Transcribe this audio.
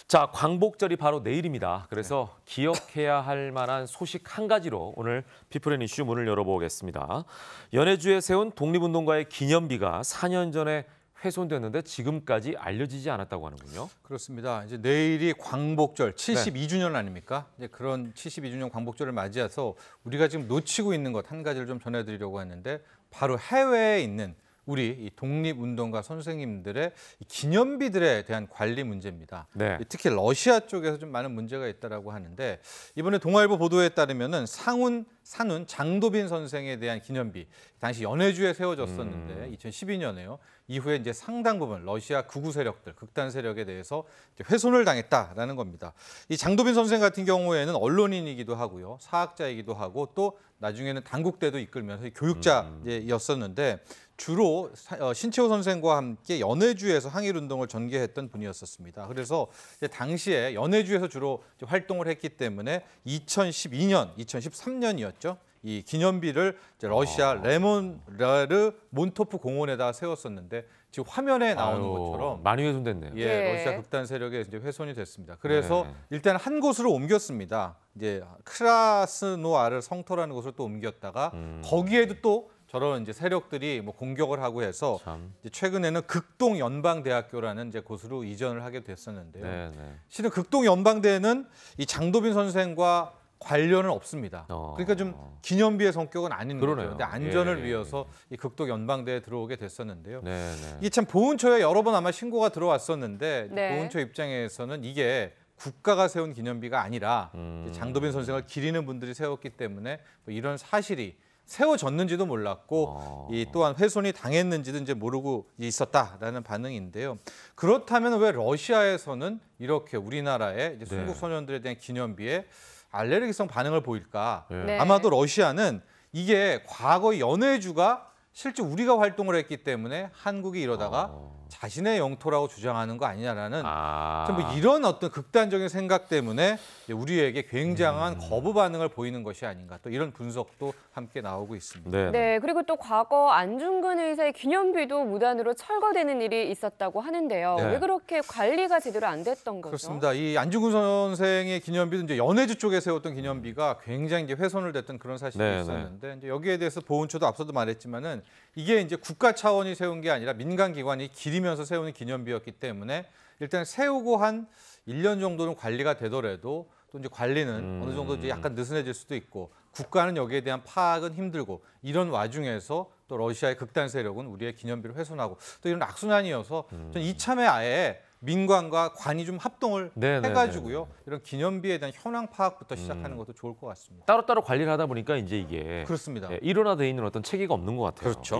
자, 광복절이 바로 내일입니다. 그래서 기억해야 할 만한 소식 한 가지로 오늘 피플앤이슈 문을 열어보겠습니다. 연해주에 세운 독립운동가의 기념비가 4년 전에 훼손됐는데 지금까지 알려지지 않았다고 하는군요. 그렇습니다. 이제 내일이 광복절 72주년 아닙니까? 이제 그런 72주년 광복절을 맞이해서 우리가 지금 놓치고 있는 것 한 가지를 좀 전해드리려고 하는데 바로 해외에 있는 우리 이 독립운동가 선생님들의 기념비들에 대한 관리 문제입니다. 네. 특히 러시아 쪽에서 좀 많은 문제가 있다라고 하는데 이번에 동아일보 보도에 따르면은 산훈 장도빈 선생에 대한 기념비 당시 연해주에 세워졌었는데 2012년에요. 이후에 이제 상당 부분 러시아 극우 세력들, 극단 세력에 대해서 훼손을 당했다라는 겁니다. 이 장도빈 선생 같은 경우에는 언론인이기도 하고요, 사학자이기도 하고 또 나중에는 단국대도 이끌면서 교육자였었는데 주로 신채호 선생과 함께 연해주에서 항일운동을 전개했던 분이었었습니다. 그래서 당시에 연해주에서 주로 활동을 했기 때문에 2013년이었죠. 이 기념비를 러시아 레몬라르 몬토프 공원에다 세웠었는데 지금 화면에 나오는 것처럼 많이 훼손됐네요. 예, 러시아 극단 세력에 이제 훼손이 됐습니다. 그래서 일단 한 곳으로 옮겼습니다. 이제 크라스노아르 성터라는 곳을 또 옮겼다가 거기에도 또 저런 이제 세력들이 뭐 공격을 하고 해서 이제 최근에는 극동 연방대학교라는 이제 곳으로 이전을 하게 됐었는데요. 실은 극동 연방대는 이 장도빈 선생과 관련은 없습니다. 그러니까 좀 기념비의 성격은 아닌 거죠. 근데 안전을 위해서 이 극동 연방대에 들어오게 됐었는데요. 이게 참 보훈처에 여러 번 아마 신고가 들어왔었는데 보훈처 입장에서는 이게 국가가 세운 기념비가 아니라 장도빈 선생을 기리는 분들이 세웠기 때문에 뭐 이런 사실이 세워졌는지도 몰랐고 이 또한 훼손이 당했는지도 이제 모르고 있었다라는 반응인데요. 그렇다면 왜 러시아에서는 이렇게 우리나라의 이제 순국 소년들에 대한 기념비에 알레르기성 반응을 보일까? 아마도 러시아는 이게 과거 연해주가 실제 우리가 활동을 했기 때문에 한국이 이러다가 자신의 영토라고 주장하는 거 아니냐라는 뭐 이런 어떤 극단적인 생각 때문에 우리에게 굉장한 거부 반응을 보이는 것이 아닌가, 또 이런 분석도 함께 나오고 있습니다. 네, 그리고 또 과거 안중근 의사의 기념비도 무단으로 철거되는 일이 있었다고 하는데요. 왜 그렇게 관리가 제대로 안 됐던 거죠? 그렇습니다. 이 안중근 선생의 기념비도 이제 연해주 쪽에 세웠던 기념비가 굉장히 이제 훼손을 됐던 그런 사실이 있었는데 이제 여기에 대해서 보훈처도 앞서도 말했지만은 이게 이제 국가 차원이 세운 게 아니라 민간 기관이 기리면서 세우는 기념비였기 때문에 일단 세우고 한 1년 정도는 관리가 되더라도 또 이제 관리는 어느 정도 이제 약간 느슨해질 수도 있고 국가는 여기에 대한 파악은 힘들고 이런 와중에서 또 러시아의 극단 세력은 우리의 기념비를 훼손하고 또 이런 악순환이어서 전 이참에 아예 민관과 관이 좀 합동을 해가지고요. 이런 기념비에 대한 현황 파악부터 시작하는 것도 좋을 것 같습니다. 따로따로 관리를 하다 보니까 이제 이게 그렇습니다. 일원화되어 있는 어떤 체계가 없는 것 같아요. 그렇죠.